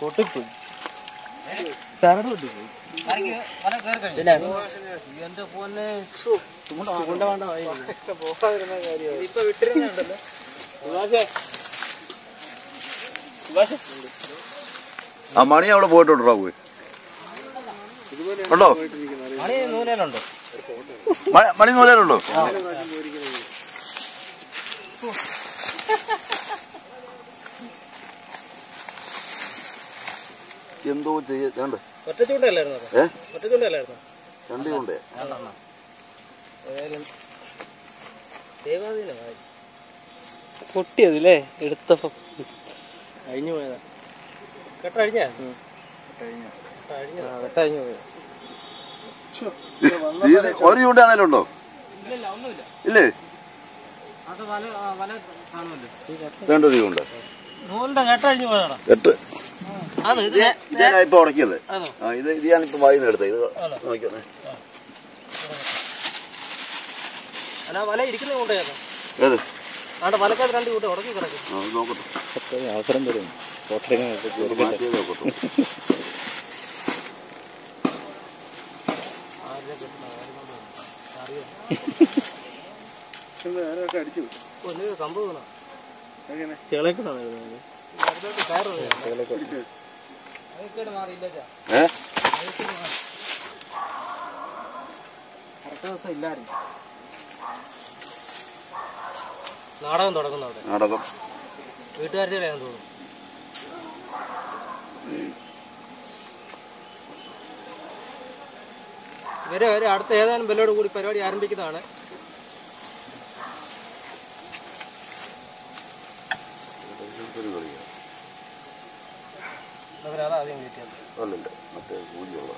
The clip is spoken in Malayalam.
പൊട്ടിപ്പോയി. എന്റെ പോലെ ഇപ്പൊ വിട്ടിരുന്നുണ്ടല്ലോ. ആ മണി അവിടെ പോയിട്ടുണ്ടോ? പോയി ഉണ്ടോ? മണി നൂലേലുണ്ടോ? മണി നൂലേലുണ്ടോ? എന്തോ ചെയ്യണ്ട്. ഒറ്റ ചൂണ്ടല്ലായിരുന്നു. ഒറ്റ ചൂണ്ടല്ലായിരുന്നു. രണ്ട് ചൂണ്ടേ. പൊട്ടിയതല്ലേ എടുത്തപ്പോ കഴിഞ്ഞു പോയതാ. കെട്ടഴിഞ്ഞ കെട്ടഴിഞ്ഞു പോയത്. ഒരു ചൂണ്ട ആണെങ്കിലും ഉണ്ടോ? ഇല്ലേ? രണ്ടൊരു ചൂണ്ട. നൂലിന്റെ കെട്ടഴിഞ്ഞു പോയതാ. കെട്ട് ഇപ്പൊ ഉടക്കിയത്. ഇത് ഞാനിപ്പോ വായിന്ന് എടുത്തത്. ഇത് നോക്കിയാ വല ഇരിക്കുന്ന ചൂണ്ടയായിരുന്നു. ഏത്? അവിടെ വലക്കാതെ രണ്ട് ചൂണ്ട ഉടക്കി കിടക്കും. നോക്കട്ടെ, അവസരം തരും. അടിച്ചു സംഭവം ഇല്ലായിരുന്നു. നാടകം തുടങ്ങുന്നു അവിടെ. നാടകം വീട്ടുകാരുടെ വേഗം തോന്നും. ഇവരെ അടുത്ത ഏതാനും ബെല്ലോട് കൂടി പരിപാടി ആരംഭിക്കുന്നതാണ്. അതാദ്യം കിട്ടിയത് അല്ലല്ല, മറ്റേ കൂലിയുള്ള